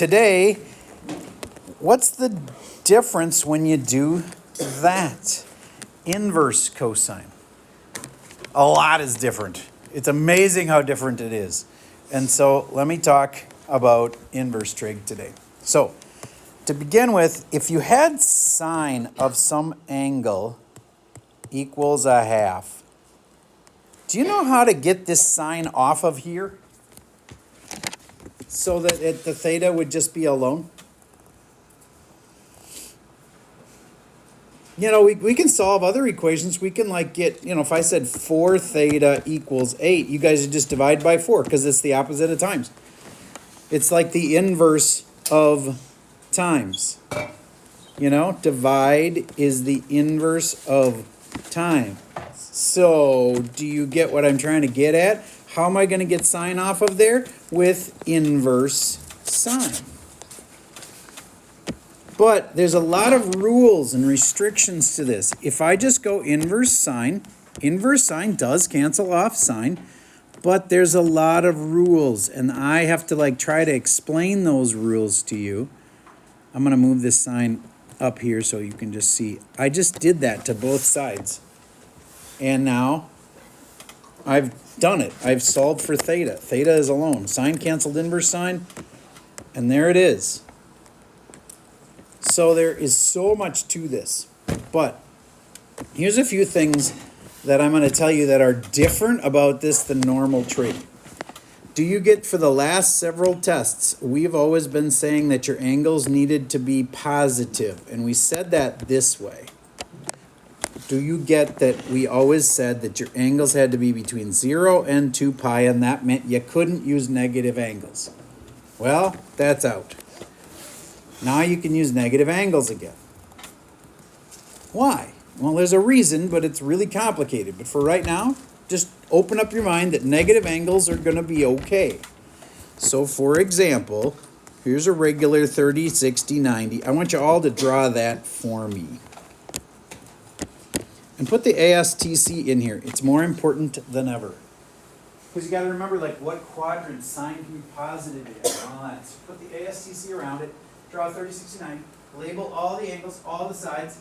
today, what's the difference when you do that? Inverse cosine. A lot is different. It's amazing how different it is. And so let me talk about inverse trig today. So to begin with, if you had sine of some angle equals a half, do you know how to get this sine off of here so that the theta would just be alone? You know, we can solve other equations. We can like get, if I said 4 theta equals 8, you guys would just divide by 4 because it's the opposite of times. It's like the inverse of times. Divide is the inverse of time. So do you get what I'm trying to get at? How am I going to get sine off of there? With inverse sine. But there's a lot of rules and restrictions to this. If I just go inverse sine does cancel off sine, but there's a lot of rules, and I have to try to explain those rules to you. I'm going to move this sign up here so you can just see. I just did that to both sides. And now I've done it. I've solved for theta. Theta is alone. Sine canceled inverse sine, and there it is. So there is so much to this, but here's a few things that I'm going to tell you that are different about this than normal trig. Do you get, for the last several tests, we've always been saying that your angles needed to be positive, and we said that this way. Do you get that we always said that your angles had to be between 0 and 2 pi, and that meant you couldn't use negative angles? Well, that's out. Now you can use negative angles again. Why? Well, there's a reason, but it's really complicated. But for right now, just open up your mind that negative angles are going to be okay. So for example, here's a regular 30, 60, 90. I want you all to draw that for me. And put the ASTC in here. It's more important than ever. Because you got to remember what quadrant sine can be positive in and all that. So put the ASTC around it. Draw 30, 60, 90. Label all the angles, all the sides.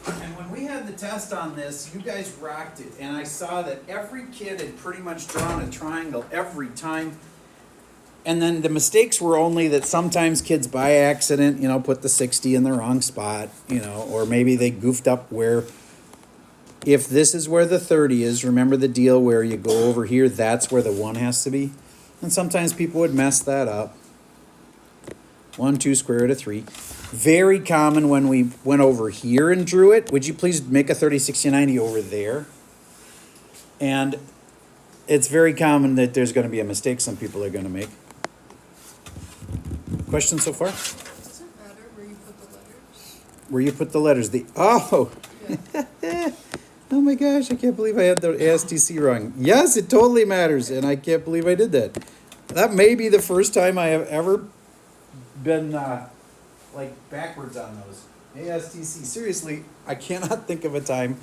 And when we had the test on this, you guys rocked it. And I saw that every kid had pretty much drawn a triangle every time. And then the mistakes were only that sometimes kids by accident, put the 60 in the wrong spot, or maybe they goofed up where, if this is where the 30 is, remember the deal where you go over here, that's where the 1 has to be. And sometimes people would mess that up. 1, 2, square root of 3. Very common when we went over here and drew it. Would you please make a 30, 60, 90 over there? And it's very common that there's going to be a mistake some people are going to make. Questions so far? Does it matter where you put the letters? Where you put the letters. Yeah. Oh my gosh, I can't believe I had the ASTC wrong. Yes, it totally matters, and I can't believe I did that. That may be the first time I have ever been backwards on those. ASTC, seriously, I cannot think of a time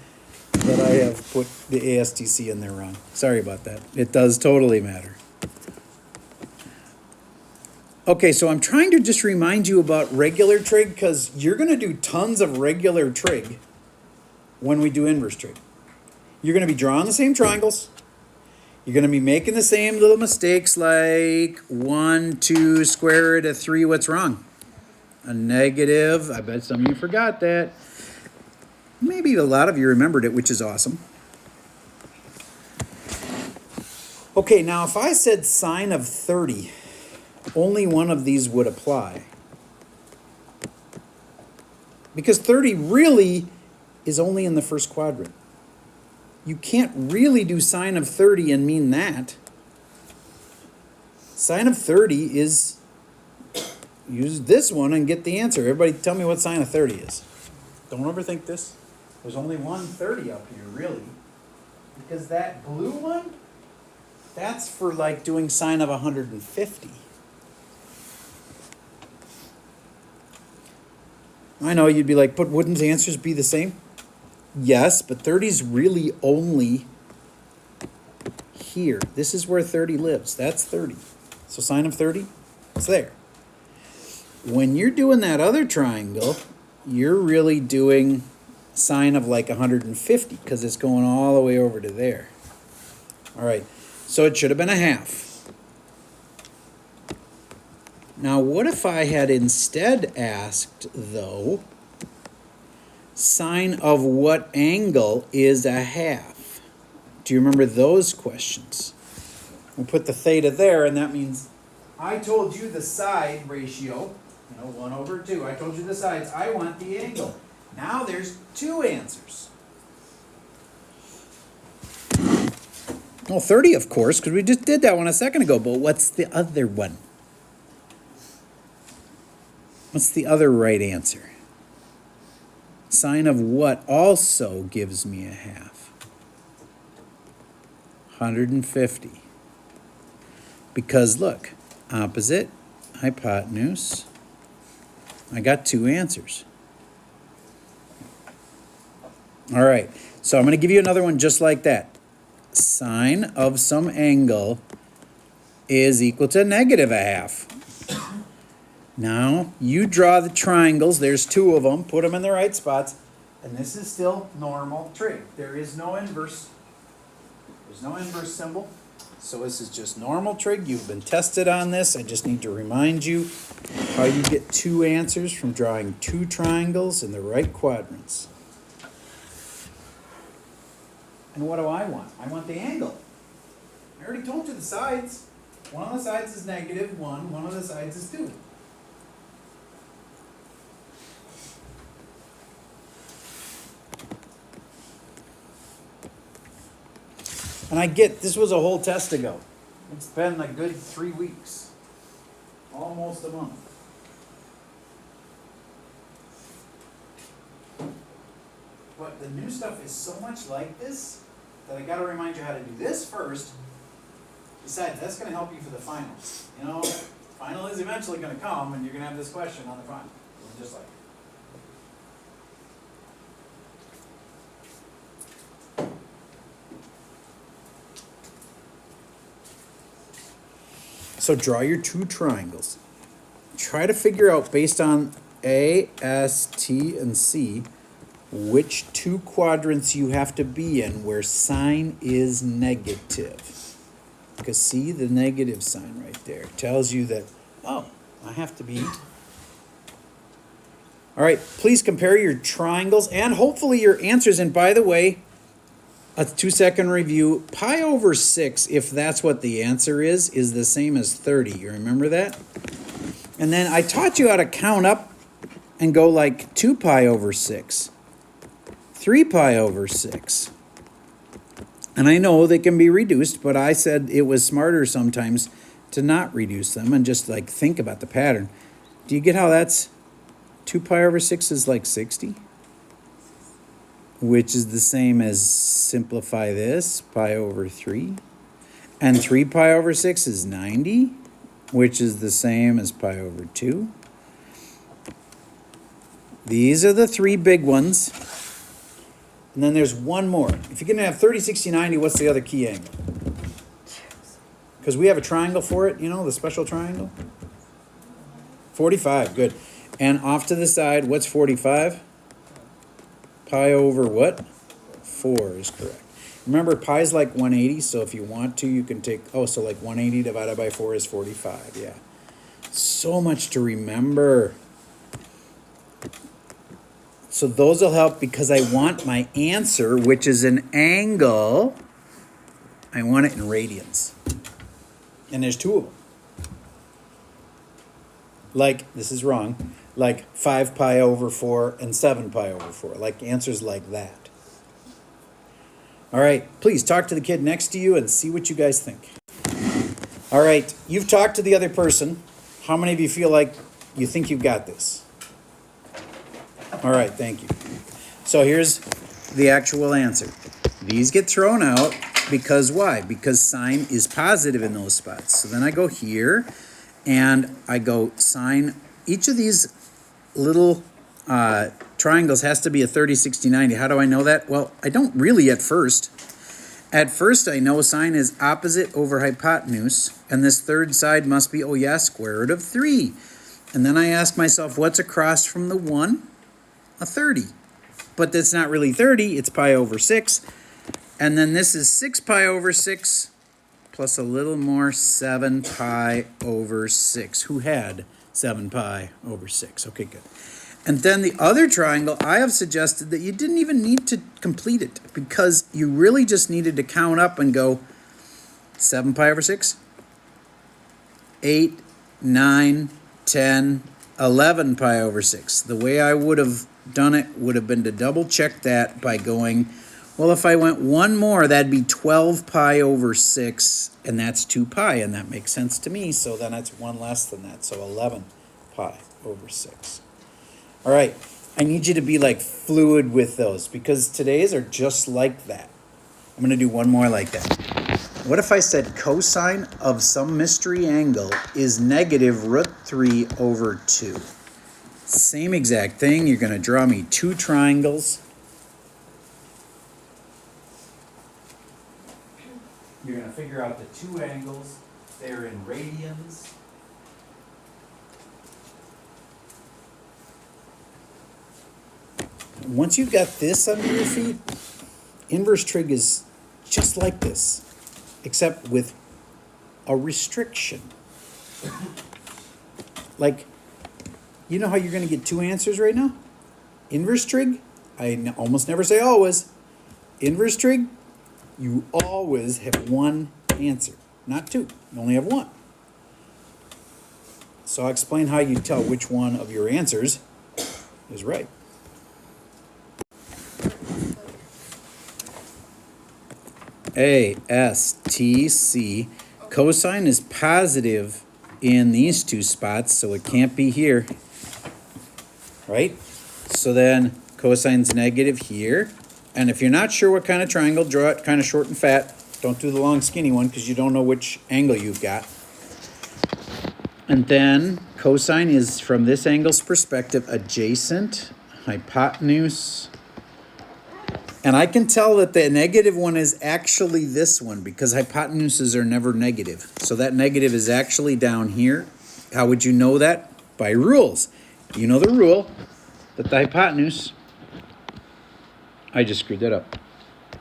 that I have put the ASTC in there wrong. Sorry about that. It does totally matter. Okay, so I'm trying to just remind you about regular trig because you're going to do tons of regular trig when we do inverse trig. You're going to be drawing the same triangles. You're going to be making the same little mistakes like 1, 2, square root of 3. What's wrong? A negative. I bet some of you forgot that. Maybe a lot of you remembered it, which is awesome. Okay, now if I said sine of 30, only one of these would apply. Because 30 really is only in the first quadrant. You can't really do sine of 30 and mean that. Sine of 30 is, use this one and get the answer. Everybody tell me what sine of 30 is. Don't overthink this. There's only one 30 up here, really. Because that blue one, that's for doing sine of 150. I know you'd be like, but wouldn't the answers be the same? Yes, but 30 is really only here. This is where 30 lives. That's 30. So sine of 30, it's there. When you're doing that other triangle, you're really doing sine of like 150 because it's going all the way over to there. All right, so it should have been a half. Now, what if I had instead asked, though, sine of what angle is a half? Do you remember those questions? We'll put the theta there, and that means I told you the side ratio, 1/2. I told you the sides. I want the angle. Now there's two answers. Well, 30, of course, because we just did that one a second ago. But what's the other one? What's the other right answer? Sine of what also gives me a half? 150. Because look, opposite, hypotenuse. I got two answers. All right, so I'm going to give you another one just like that. Sine of some angle is equal to negative a half. Now, you draw the triangles. There's two of them. Put them in the right spots. And this is still normal trig. There is no inverse. There's no inverse symbol. So this is just normal trig. You've been tested on this. I just need to remind you how you get two answers from drawing two triangles in the right quadrants. And what do I want? I want the angle. I already told you the sides. One of the sides is -1, one of the sides is 2. And I get, this was a whole test ago. It's been a good 3 weeks. Almost a month. But the new stuff is so much like this that I gotta remind you how to do this first. Besides, that's gonna help you for the final. Final is eventually gonna come and you're gonna have this question on the final. Just like it. So draw your two triangles. Try to figure out, based on A, S, T, and C, which two quadrants you have to be in where sine is negative. Because see the negative sign right there tells you that, oh, I have to be. All right, please compare your triangles and hopefully your answers. And by the way, a 2-second review, pi over 6, if that's what the answer is the same as 30. You remember that? And then I taught you how to count up and go like 2 pi over 6, 3 pi over 6. And I know they can be reduced, but I said it was smarter sometimes to not reduce them and just like think about the pattern. Do you get how that's 2 pi over 6 is like 60? Which is the same as simplify this, pi over 3. And 3 pi over 6 is 90, which is the same as pi over 2. These are the three big ones. And then there's one more. If you're going to have 30, 60, 90, what's the other key angle? Because we have a triangle for it, the special triangle. 45, good. And off to the side, what's 45? Pi over what? 4 is correct. Remember, pi is like 180, so if you want to, you can take, so like 180 divided by 4 is 45, yeah. So much to remember. So those will help because I want my answer, which is an angle, I want it in radians. And there's two of them. Like, this is wrong, like 5 pi over 4 and 7 pi over 4, like answers like that. All right, please talk to the kid next to you and see what you guys think. All right, you've talked to the other person. How many of you feel like you think you've got this? All right, thank you. So here's the actual answer. These get thrown out because why? Because sine is positive in those spots. So then I go here and I go sine. Each of these little triangles has to be a 30, 60, 90. How do I know that? Well, I don't really at first. At first, I know sine is opposite over hypotenuse, and this third side must be, oh yeah, square root of 3. And then I ask myself, what's across from the 1? A 30. But that's not really 30, it's pi over 6. And then this is 6 pi over 6 plus a little more 7 pi over 6. Who had 7 pi over 6? Okay, good. And then the other triangle, I have suggested that you didn't even need to complete it because you really just needed to count up and go 7 pi over 6, 8, 9, 10, 11 pi over 6. The way I would have done it would have been to double check that by going, well, if I went one more, that'd be 12 pi over 6, and that's 2 pi, and that makes sense to me, so then it's one less than that, so 11 pi over 6. All right, I need you to be like fluid with those because today's are just like that. I'm gonna do one more like that. What if I said cosine of some mystery angle is negative root 3 over 2? Same exact thing, you're gonna draw me two triangles. You're gonna figure out the two angles, they're in radians. Once you've got this under your feet, inverse trig is just like this, except with a restriction. Like, you know how you're going to get two answers right now? Inverse trig, I almost never say always. Inverse trig, you always have one answer, not two. You only have one. So I'll explain how you tell which one of your answers is right. A, S, T, C. Cosine is positive in these two spots, so it can't be here. Right? So then cosine's negative here. And if you're not sure what kind of triangle, draw it kind of short and fat. Don't do the long skinny one because you don't know which angle you've got. And then cosine is, from this angle's perspective, adjacent, hypotenuse. And I can tell that the negative one is actually this one because hypotenuses are never negative. So that negative is actually down here. How would you know that? By rules. You know the rule that the hypotenuse, I just screwed that up.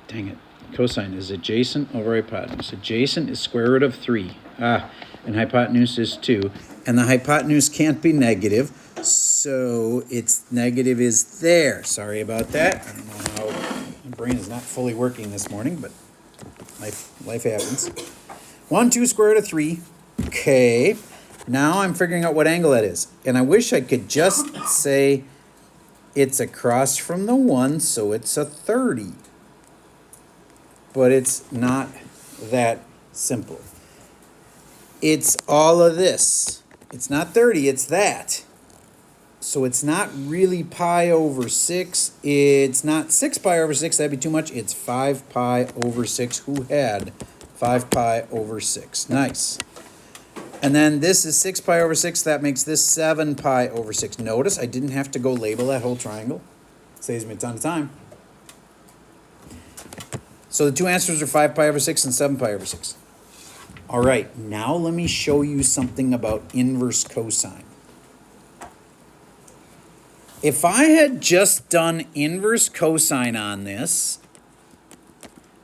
Dang it. Cosine is adjacent over hypotenuse. Adjacent is square root of 3. And hypotenuse is 2. And the hypotenuse can't be negative. So its negative is there. Sorry about that. I don't know how. My brain is not fully working this morning, but life happens. 1, 2, square root of 3. Okay. Now I'm figuring out what angle that is. And I wish I could just say it's across from the 1, so it's a 30. But it's not that simple. It's all of this. It's not 30, it's that. So it's not really pi over 6. It's not 6 pi over 6. That'd be too much. It's 5 pi over 6. Who had 5 pi over 6? Nice. And then this is 6 pi over 6. That makes this 7 pi over 6. Notice I didn't have to go label that whole triangle. Saves me a ton of time. So the two answers are 5 pi over 6 and 7 pi over 6. All right, now let me show you something about inverse cosine. If I had just done inverse cosine on this,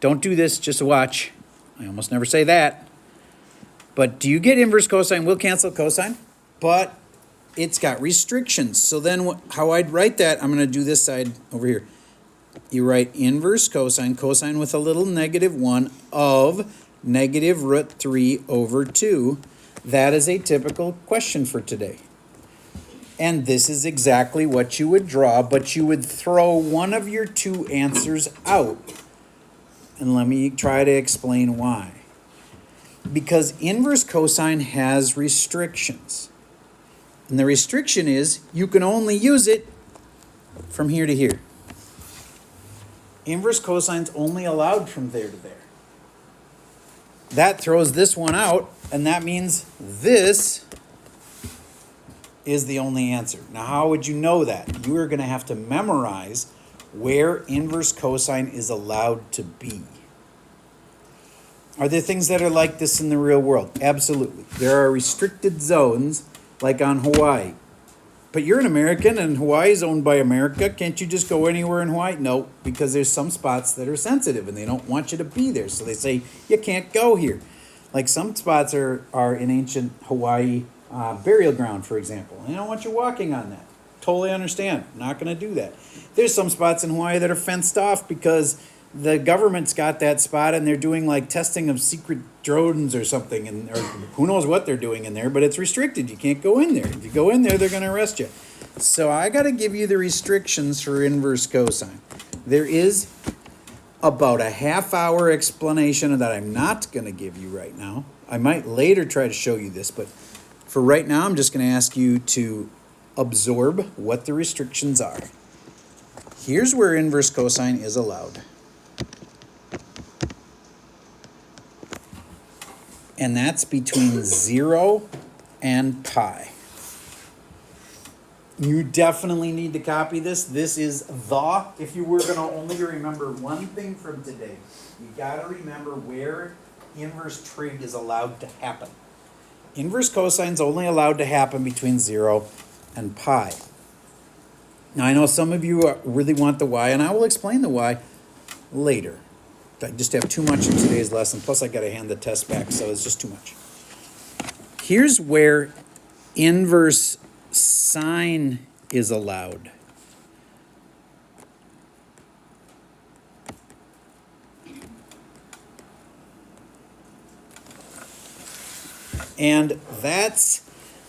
don't do this, just watch. I almost never say that. But do you get inverse cosine? We'll cancel cosine, but it's got restrictions. So then how I'd write that, I'm going to do this side over here. You write inverse cosine, cosine with a little -1 of negative root 3 over 2. That is a typical question for today. And this is exactly what you would draw, but you would throw one of your two answers out. And let me try to explain why. Because inverse cosine has restrictions. And the restriction is you can only use it from here to here. Inverse cosine's only allowed from there to there. That throws this one out, and that means this is the only answer. Now, how would you know that? You are going to have to memorize where inverse cosine is allowed to be. Are there things that are like this in the real world? Absolutely. There are restricted zones, like on Hawaii. But you're an American and Hawaii is owned by America. Can't you just go anywhere in Hawaii? No, because there's some spots that are sensitive and they don't want you to be there. So they say, you can't go here. Like some spots are in ancient Hawaii burial ground, for example. And they don't want you walking on that. Totally understand. Not going to do that. There's some spots in Hawaii that are fenced off because the government's got that spot and they're doing like testing of secret drones or something, and or who knows what they're doing in there, but it's restricted. You can't go in there. If you go in there, they're going to arrest you. So I got to give you the restrictions for inverse cosine. There is about a half-hour explanation that I'm not going to give you right now. I might later try to show you this, but for right now, I'm just going to ask you to absorb what the restrictions are. Here's where inverse cosine is allowed. And that's between 0 and pi. You definitely need to copy this. This is if you were going to only remember one thing from today, you got to remember where inverse trig is allowed to happen. Inverse cosine is only allowed to happen between 0 and pi. Now, I know some of you really want the y, and I will explain the y later. I just have too much in today's lesson, plus I got to hand the test back, so it's just too much. Here's where inverse sine is allowed. And that's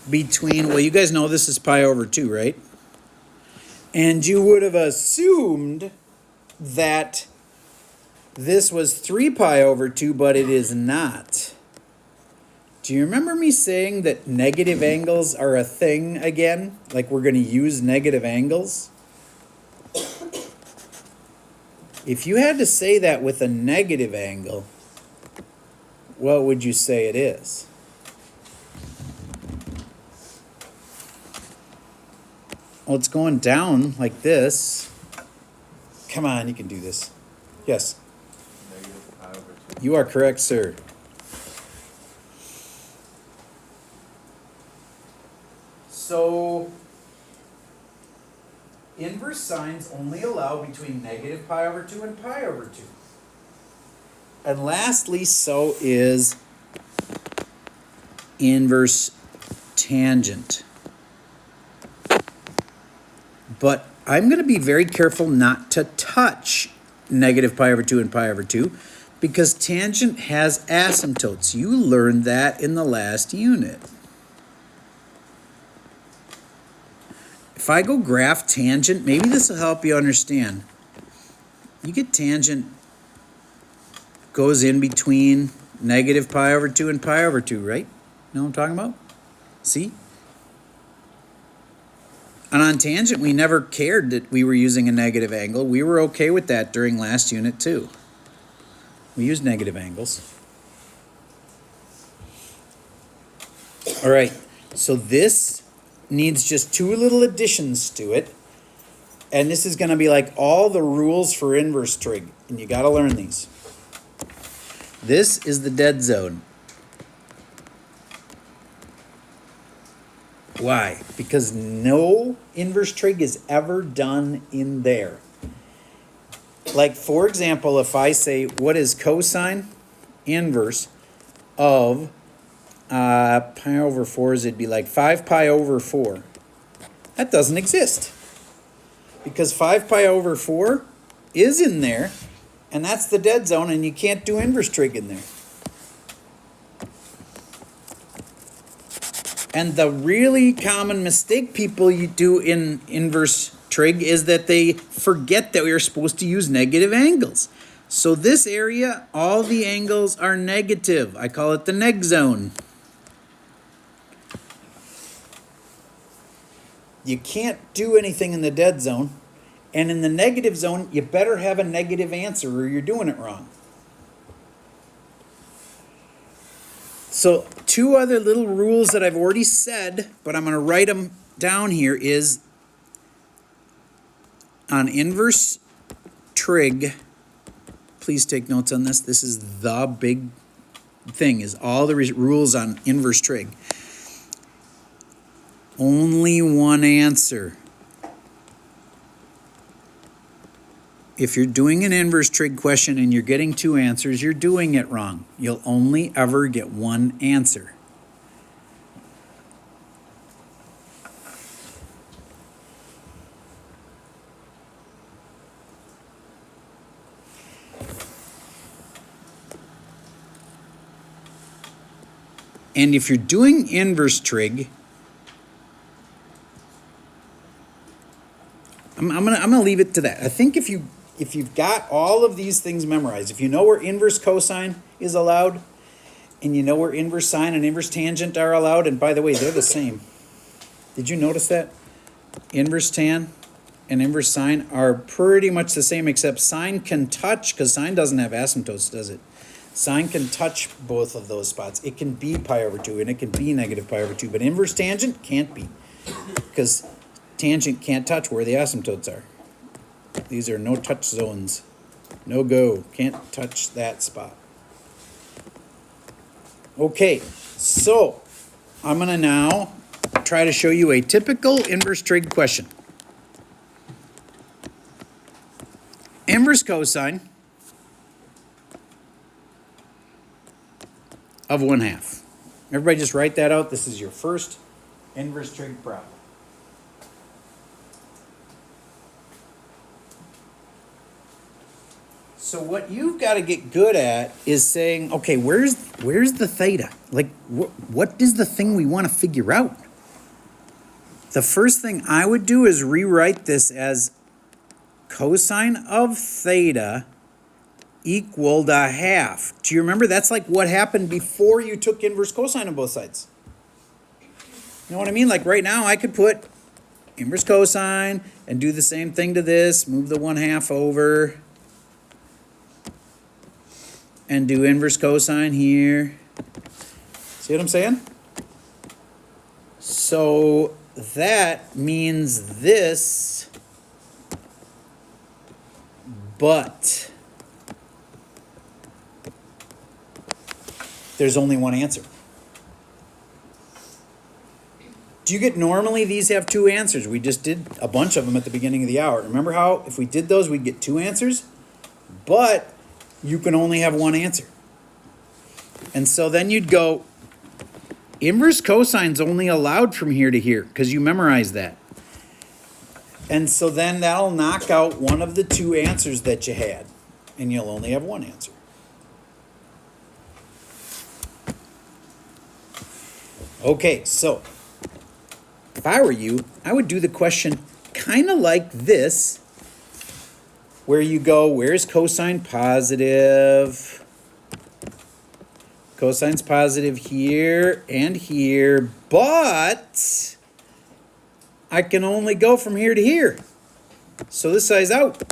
between, well, you guys know this is pi over 2, right? And you would have assumed that this was 3 pi over 2, but it is not. Do you remember me saying that negative angles are a thing again? Like we're going to use negative angles? If you had to say that with a negative angle, what would you say it is? Well, it's going down like this. Come on, you can do this. Yes. Negative pi over 2. You are correct, sir. So, inverse sines only allow between negative pi over 2 and pi over 2. And lastly, so is inverse tangent. But I'm going to be very careful not to touch negative pi over 2 and pi over 2 because tangent has asymptotes. You learned that in the last unit. If I go graph tangent, maybe this will help you understand. You get tangent goes in between negative pi over 2 and pi over 2, right? Know what I'm talking about? See? And on tangent, we never cared that we were using a negative angle. We were okay with that during last unit too. We used negative angles. All right, so this needs just 2 little additions to it. And this is going to be like all the rules for inverse trig. And you got to learn these. This is the dead zone. Why? Because no inverse trig is ever done in there. Like, for example, if I say, what is cosine inverse of pi over 4, it'd be like 5 pi over 4. That doesn't exist. Because 5 pi over 4 is in there, and that's the dead zone, and you can't do inverse trig in there. And the really common mistake people you do in inverse trig is that they forget that we are supposed to use negative angles. So this area, all the angles are negative. I call it the neg zone. You can't do anything in the dead zone. And in the negative zone, you better have a negative answer or you're doing it wrong. So 2 other little rules that I've already said, but I'm going to write them down here, is on inverse trig, please take notes on this. This is the big thing is all the rules on inverse trig. Only one answer. If you're doing an inverse trig question and you're getting two answers, you're doing it wrong. You'll only ever get one answer. And if you're doing inverse trig, I'm gonna leave it to that. I think if you've got all of these things memorized, if you know where inverse cosine is allowed, and you know where inverse sine and inverse tangent are allowed, and by the way, they're the same. Did you notice that? Inverse tan and inverse sine are pretty much the same, except sine can touch, because sine doesn't have asymptotes, does it? Sine can touch both of those spots. It can be pi over 2, and it can be negative pi over 2, but inverse tangent can't be, because tangent can't touch where the asymptotes are. These are no touch zones. No go. Can't touch that spot. Okay, so I'm going to now try to show you a typical inverse trig question. Inverse cosine of 1/2. Everybody just write that out. This is your first inverse trig problem. So what you've got to get good at is saying, okay, where's the theta? Like, what is the thing we want to figure out? The first thing I would do is rewrite this as cosine of theta equal to 1/2. Do you remember? That's like what happened before you took inverse cosine on both sides. You know what I mean? Like right now I could put inverse cosine and do the same thing to this, move the 1/2 over, and do inverse cosine here. See what I'm saying? So that means this, but there's only one answer. Do you get normally these have two answers? We just did a bunch of them at the beginning of the hour. Remember how if we did those, we'd get two answers? But you can only have one answer. And so then you'd go, inverse cosine's only allowed from here to here, because you memorize that. And so then that'll knock out one of the two answers that you had, and you'll only have one answer. Okay, so if I were you, I would do the question kind of like this, where you go, where's cosine positive? Cosine's positive here and here, but I can only go from here to here. So this side's out.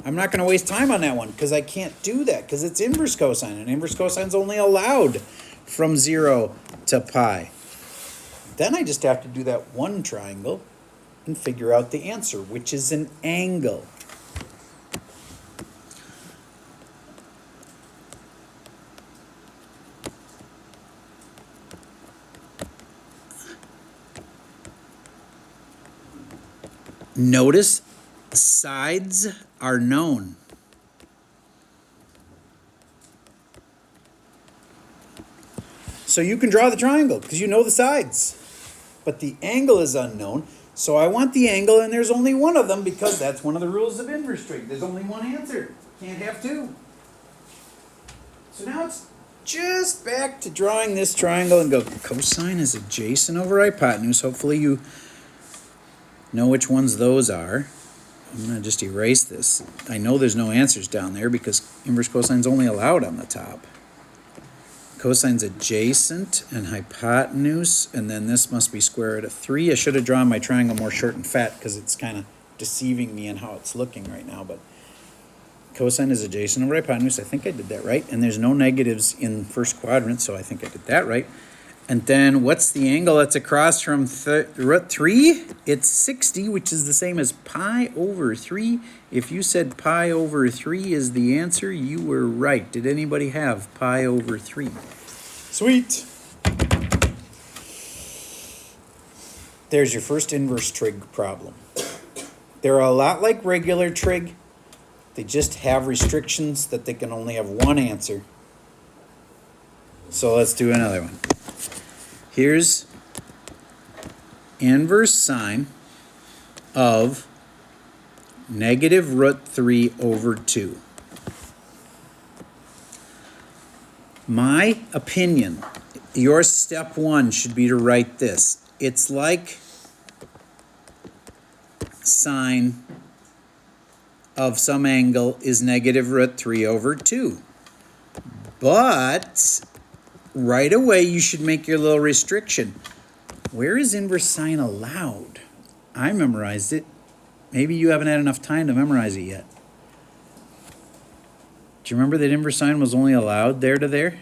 I'm not going to waste time on that one because I can't do that because it's inverse cosine, and inverse cosine's only allowed from 0 to pi. Then I just have to do that one triangle and figure out the answer, which is an angle. Notice sides are known. So you can draw the triangle because you know the sides. But the angle is unknown. So I want the angle, and there's only one of them because that's one of the rules of inverse trig. There's only one answer. Can't have two. So now it's just back to drawing this triangle and go, cosine is adjacent over hypotenuse. Hopefully you know which ones those are. I'm going to just erase this. I know there's no answers down there because inverse cosine's only allowed on the top. Cosine's adjacent and hypotenuse, and then this must be square root of 3. I should have drawn my triangle more short and fat because it's kind of deceiving me in how it's looking right now, but cosine is adjacent over hypotenuse. I think I did that right, and there's no negatives in first quadrant, so I think I did that right. And then what's the angle that's across from root 3? It's 60, which is the same as pi over 3. If you said pi over 3 is the answer, you were right. Did anybody have pi over 3? Sweet. There's your first inverse trig problem. They're a lot like regular trig. They just have restrictions that they can only have one answer. So let's do another one. Here's inverse sine of negative root 3 over 2. My opinion, your step 1 should be to write this. It's like sine of some angle is negative root 3 over 2. But right away, you should make your little restriction. Where is inverse sine allowed? I memorized it. Maybe you haven't had enough time to memorize it yet. Do you remember that inverse sine was only allowed there to there?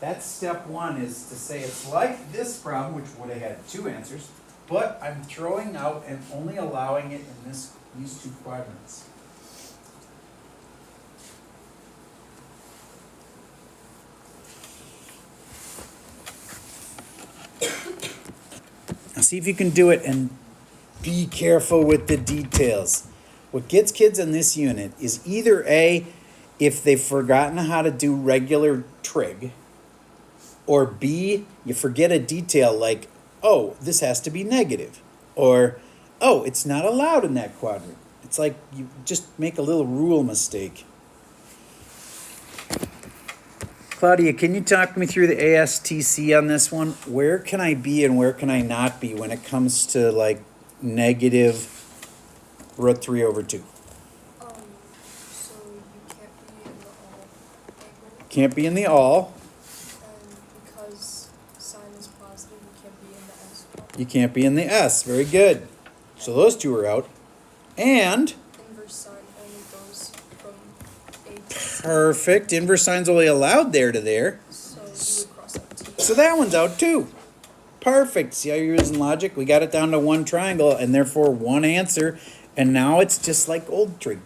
That's step 1, is to say it's like this problem, which would have had 2 answers, but I'm throwing out and only allowing it in these 2 quadrants. Now see if you can do it, and be careful with the details. What gets kids in this unit is either A, if they've forgotten how to do regular trig, or B, you forget a detail like, oh, this has to be negative, or, oh, it's not allowed in that quadrant. It's like you just make a little rule mistake. Claudia, can you talk me through the ASTC on this one? Where can I be and where can I not be when it comes to like negative root 3 over 2? So you can't be in the all angle, Can't be in the all. and because sine is positive, you can't be in the S part. You can't be in the S. Very good. So those 2 are out. And Inverse sine only goes from A to C, perfect. Inverse sine's only allowed there to there. so you would cross out T. So that one's out too. Perfect. See how you're using logic? We got it down to 1 triangle and therefore 1 answer. And now it's just like old trig.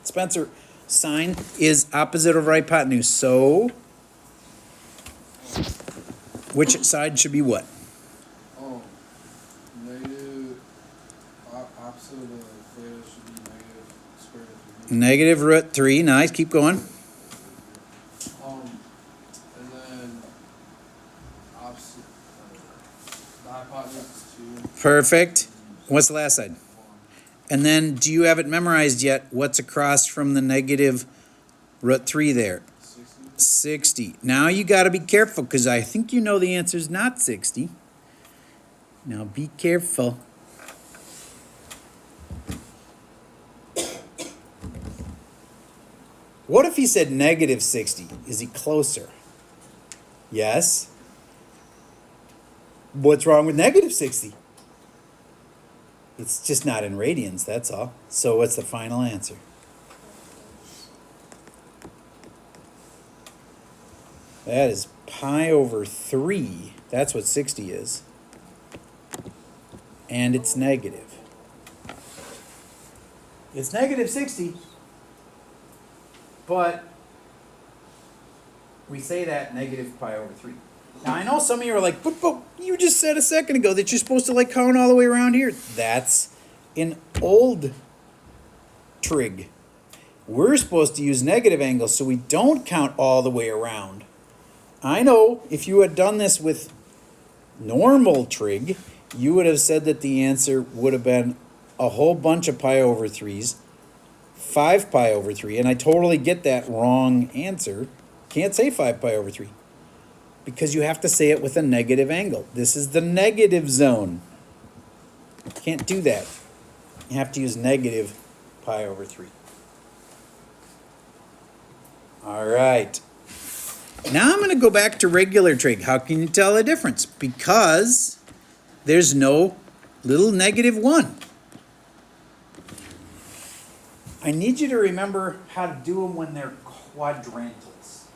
Spencer, sine is opposite of hypotenuse. So which side should be what? Negative, opposite of theta should be negative square root of 3. Negative root 3. Nice. Keep going. And then opposite, the hypotenuse is 2. Perfect. What's the last side? 1. And then, do you have it memorized yet? What's across from the negative root 3 there? 60. 60. Now you got to be careful because I think you know the answer is not 60. Now be careful. What if he said negative 60? Is he closer? Yes. What's wrong with negative 60? It's just not in radians, that's all. So what's the final answer? That is pi over 3. That's what 60 is. And it's negative. It's negative 60. But we say that negative pi over 3. Now, I know some of you are like, but you just said a second ago that you're supposed to like count all the way around here. That's in old trig. We're supposed to use negative angles so we don't count all the way around. I know if you had done this with normal trig, you would have said that the answer would have been a whole bunch of pi over 3s, 5 pi over 3, and I totally get that wrong answer. Can't say 5 pi over 3. Because you have to say it with a negative angle. This is the negative zone. Can't do that. You have to use negative pi over 3. All right. Now I'm going to go back to regular trig. How can you tell the difference? Because there's no little negative 1. I need you to remember how to do them when they're quadrantals.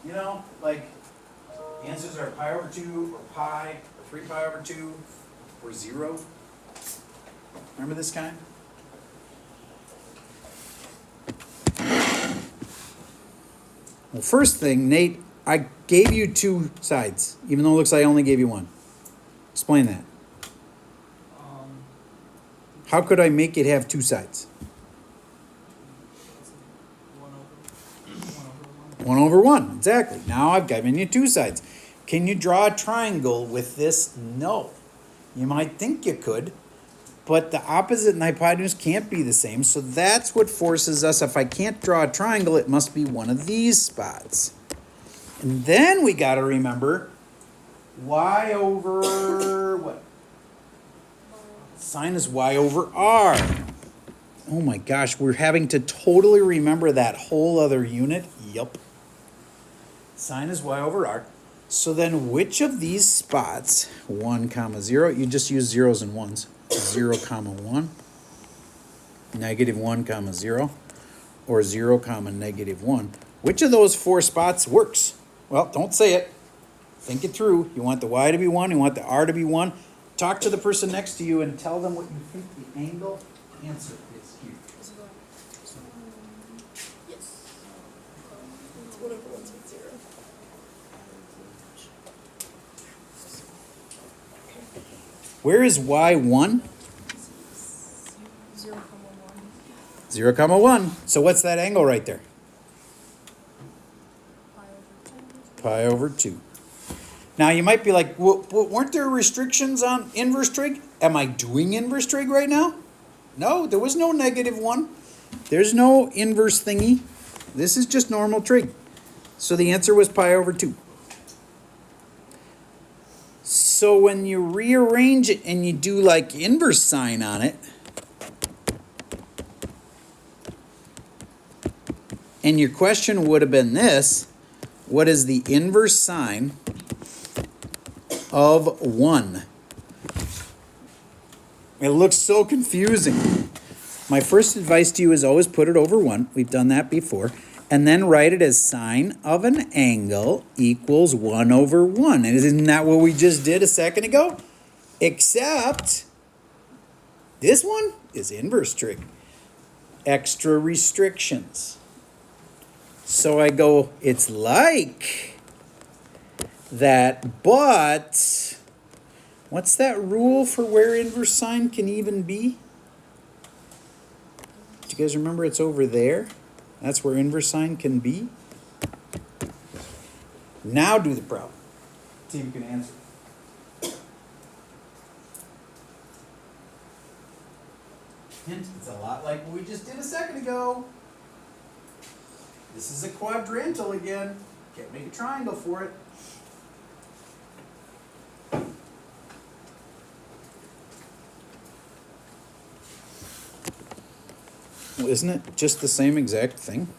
You know, like, the answers are pi over 2, or pi, or 3 pi over 2, or 0. Remember this kind? Well, first thing, Nate, I gave you 2 sides, even though it looks like I only gave you 1. Explain that. How could I make it have 2 sides? 1 over 1, exactly. Now I've given you 2 sides. Can you draw a triangle with this? No. You might think you could, but the opposite and hypotenuse can't be the same, so that's what forces us, if I can't draw a triangle, it must be one of these spots. And then we gotta remember y over what? Sine is y over r. Oh my gosh, we're having to totally remember that whole other unit. Yup. Sine is y over r. So then which of these spots, 1 comma 0, you just use zeros and ones. 0 comma 1, negative 1 comma 0, or 0 comma negative 1. Which of those 4 spots works? Well, don't say it. Think it through. You want the y to be 1, you want the r to be 1. Talk to the person next to you and tell them what you think the angle answer is here. Is it going? Yes. It's whatever one's with 0. Where is y1? 0, 1. 0 comma 1. So what's that angle right there? Pi over 2. Pi over 2. Now you might be like, well, weren't there restrictions on inverse trig? Am I doing inverse trig right now? No, there was no negative 1. There's no inverse thingy. This is just normal trig. So the answer was pi over 2. So when you rearrange it and you do like inverse sine on it, and your question would have been this: what is the inverse sine of 1? It looks so confusing. My first advice to you is always put it over 1. We've done that before. And then write it as sine of an angle equals 1 over 1. And isn't that what we just did a second ago? Except this one is inverse trig. Extra restrictions. So I go, it's like that, but what's that rule for where inverse sine can even be? Do you guys remember it's over there? That's where inverse sine can be. Now do the problem. See if you can answer. Hint, it's a lot like what we just did a second ago. This is a quadrantal again. Can't make a triangle for it. Well, isn't it just the same exact thing?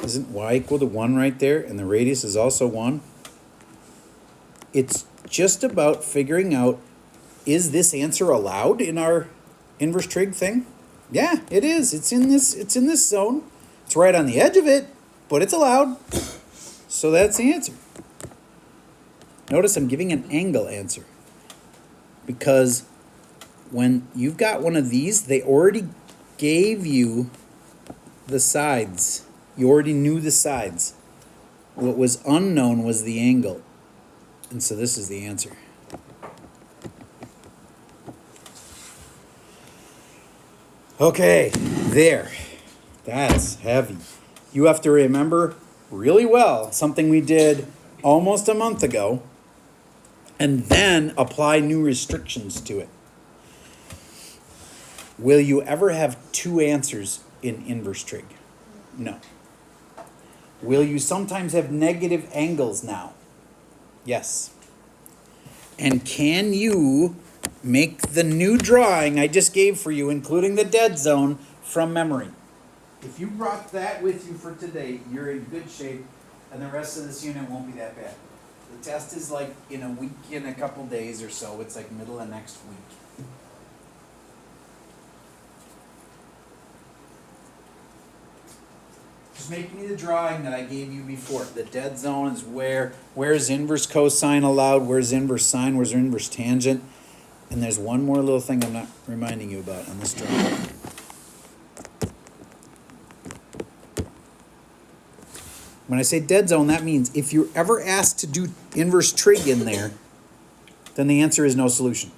Isn't y equal to 1 right there, and the radius is also 1? It's just about figuring out, is this answer allowed in our inverse trig thing? Yeah, it is. It's in this zone. It's right on the edge of it, but it's allowed. So that's the answer. Notice I'm giving an angle answer. Because when you've got one of these, they already gave you the sides. You already knew the sides. What was unknown was the angle. And so this is the answer. Okay, there. That's heavy. You have to remember really well something we did almost a month ago, and then apply new restrictions to it. Will you ever have 2 answers in inverse trig? No. Will you sometimes have negative angles now? Yes. And can you make the new drawing I just gave for you, including the dead zone, from memory? If you brought that with you for today, you're in good shape, and the rest of this unit won't be that bad. The test is like in a week, in a couple days or so. It's like middle of next week. make me the drawing that I gave you before. The dead zone is where's inverse cosine allowed, where's inverse sine, where's inverse tangent. And there's one more little thing I'm not reminding you about on this drawing. When I say dead zone, that means if you're ever asked to do inverse trig in there, then the answer is no solution.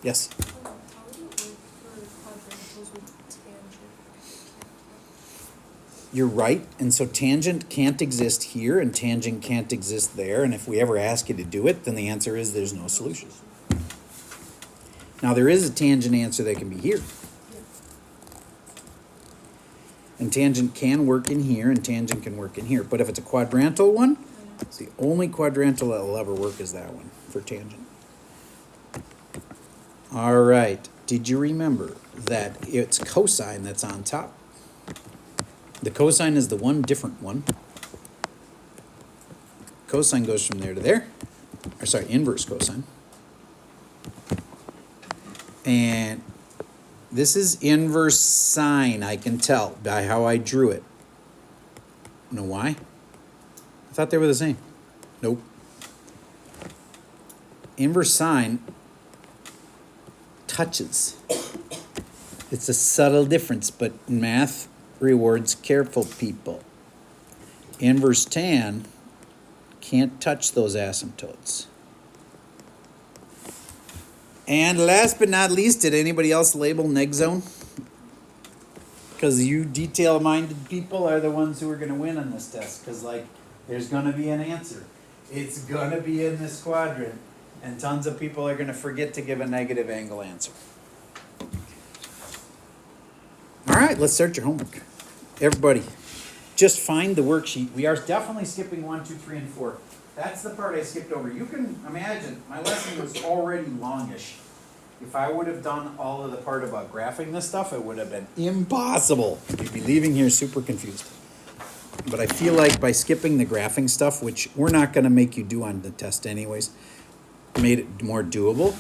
Yes? How would it work for quadrantals with tangent? You're right, and so tangent can't exist here and tangent can't exist there, and if we ever ask you to do it, then the answer is there's no solution. Now there is a tangent answer that can be here. And tangent can work in here and tangent can work in here, but if it's a quadrantal one, the only quadrantal that will ever work is that one for tangent. All right, did you remember that it's cosine that's on top? The cosine is the one different one. Cosine goes from there to there. Or sorry, inverse cosine. And this is inverse sine, I can tell by how I drew it. You know why? I thought they were the same. Nope. Inverse sine touches. It's a subtle difference, but math rewards careful people. Inverse tan can't touch those asymptotes. And last but not least, did anybody else label neg zone? Because you detail-minded people are the ones who are going to win on this test. Because, like, there's going to be an answer. It's going to be in this quadrant. And tons of people are going to forget to give a negative angle answer. All right, let's start your homework. Everybody, just find the worksheet. We are definitely skipping 1, 2, 3, and 4. That's the part I skipped over. You can imagine, my lesson was already longish. If I would have done all of the part about graphing this stuff, it would have been impossible. You'd be leaving here super confused. But I feel like by skipping the graphing stuff, which we're not going to make you do on the test anyways, made it more doable.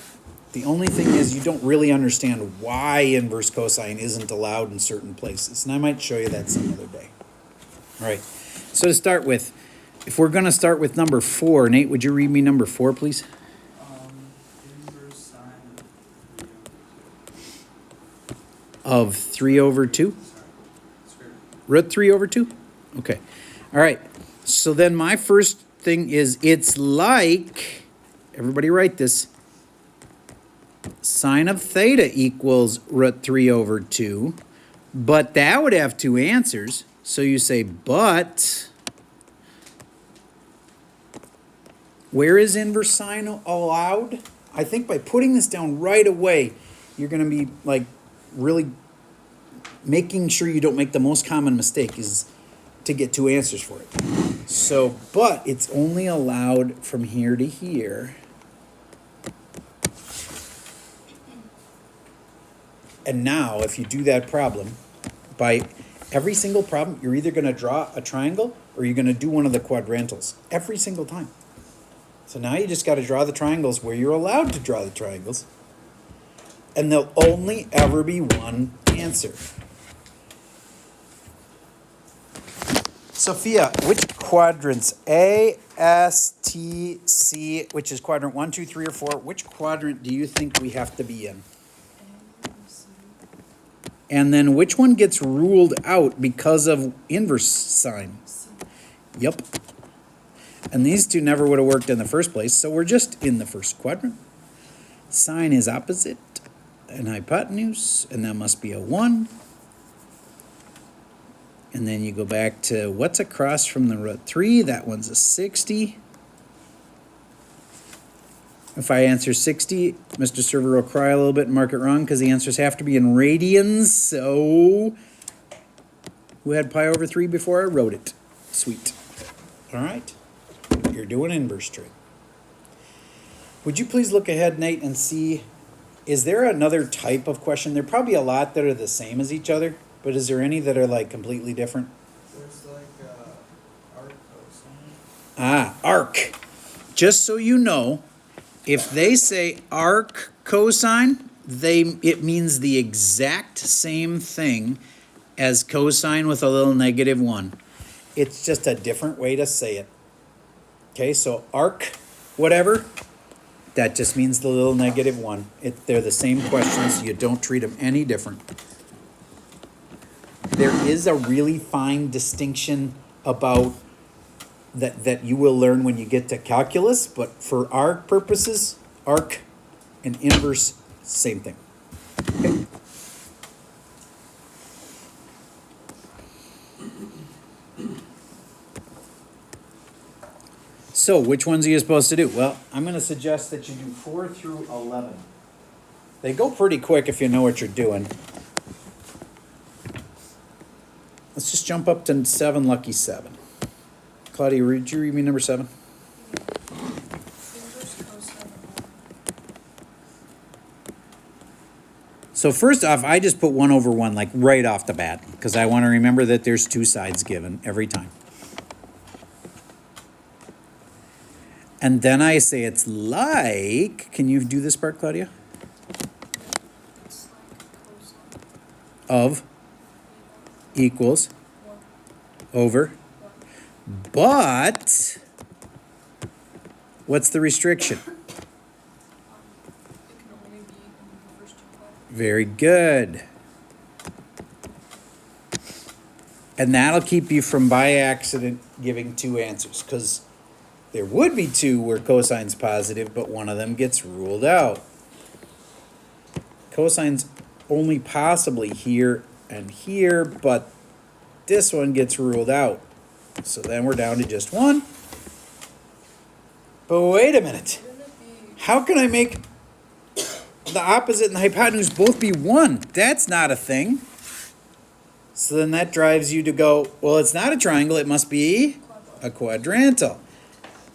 The only thing is you don't really understand why inverse cosine isn't allowed in certain places. And I might show you that some other day. All right, so to start with, if we're going to start with number 4, Nate, would you read me number 4, please? Inverse sine Of 3 over 2? square Root 3 over 2? Okay. All right. So then my first thing is it's like, everybody write this, sine of theta equals root 3 over 2, but that would have 2 answers. So you say, but where is inverse sine allowed? I think by putting this down right away, you're going to be like really making sure you don't make the most common mistake is to get 2 answers for it. So, but it's only allowed from here to here. And now, if you do that problem, by every single problem, you're either going to draw a triangle or you're going to do one of the quadrantals every single time. So now you just got to draw the triangles where you're allowed to draw the triangles. And there'll only ever be one answer. Sophia, which quadrants, A, S, T, C, which is quadrant 1, 2, 3, or 4, which quadrant do you think we have to be in? And then which one gets ruled out because of inverse sine? Yep. And these two never would have worked in the first place, so we're just in the first quadrant. Sine is opposite and hypotenuse, and that must be a 1. And then you go back to what's across from the root 3? That one's a 60. If I answer 60, Mr. Server will cry a little bit and mark it wrong because the answers have to be in radians. So, who had pi over 3 before I wrote it? Sweet. All right. You're doing inverse trig. Would you please look ahead, Nate, and see, is there another type of question? There are probably a lot that are the same as each other, but is there any that are like completely different? There's like arc cosine. Ah, arc. Just so you know, if they say arc cosine, it means the exact same thing as cosine with a little -1. It's just a different way to say it. Okay, so arc, whatever, that just means the little -1. They're the same questions. You don't treat them any different. There is a really fine distinction about that you will learn when you get to calculus, but for our purposes, arc and inverse, same thing. Okay. So, which ones are you supposed to do? Well, I'm going to suggest that you do 4 through 11. They go pretty quick if you know what you're doing. Let's just jump up to 7, lucky 7. Claudia, would you read me number 7? Inverse cosine of 1. So first off, I just put 1 over 1, like right off the bat, because I want to remember that there's 2 sides given every time. And then I say it's like, can you do this part, Claudia? It's like cosine Of equals 1. over. 1. But what's the restriction? It can only be in the first 2 columns. Very good. And that'll keep you from by accident giving 2 answers, because there would be 2 where cosine's positive, but one of them gets ruled out. Cosine's only possibly here and here, but this one gets ruled out. So then we're down to just 1. But wait a minute. Wouldn't it be How can I make the opposite and the hypotenuse both be 1? That's not a thing. So then that drives you to go, well, it's not a triangle, it must be a quadrantal.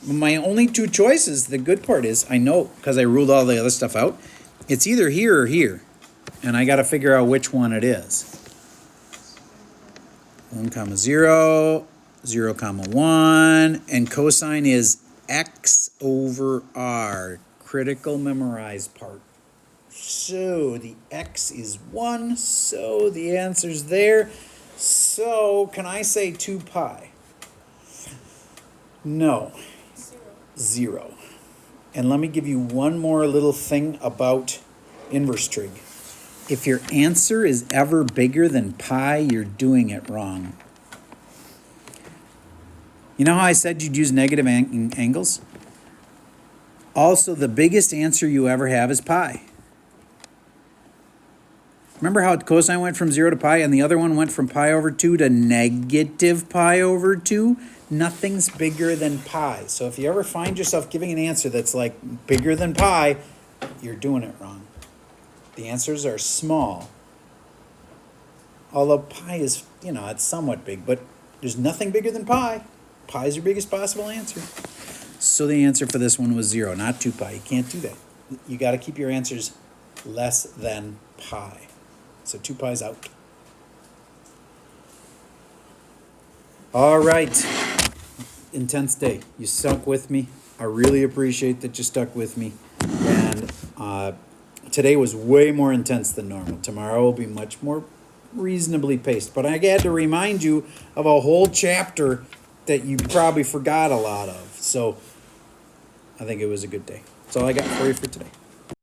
My only 2 choices, the good part is, I know, because I ruled all the other stuff out, it's either here or here. And I got to figure out which one it is. 1, 0, 0, 1, and cosine is x over r. Critical memorized part. So the x is 1, so the answer's there. So can I say 2 pi? No. 0. And let me give you one more little thing about inverse trig. If your answer is ever bigger than pi, you're doing it wrong. You know how I said you'd use negative angles? Also, the biggest answer you ever have is pi. Remember how cosine went from 0 to pi and the other one went from pi over 2 to negative pi over 2? Nothing's bigger than pi. So if you ever find yourself giving an answer that's like bigger than pi, you're doing it wrong. The answers are small. Although pi is, it's somewhat big, but there's nothing bigger than pi. Pi is your biggest possible answer. So the answer for this one was 0, not 2 pi. You can't do that. You got to keep your answers less than pi. So 2 pi's out. All right. Intense day. You stuck with me. I really appreciate that you stuck with me. And today was way more intense than normal. Tomorrow will be much more reasonably paced. But I had to remind you of a whole chapter that you probably forgot a lot of. So I think it was a good day. That's all I got for you for today.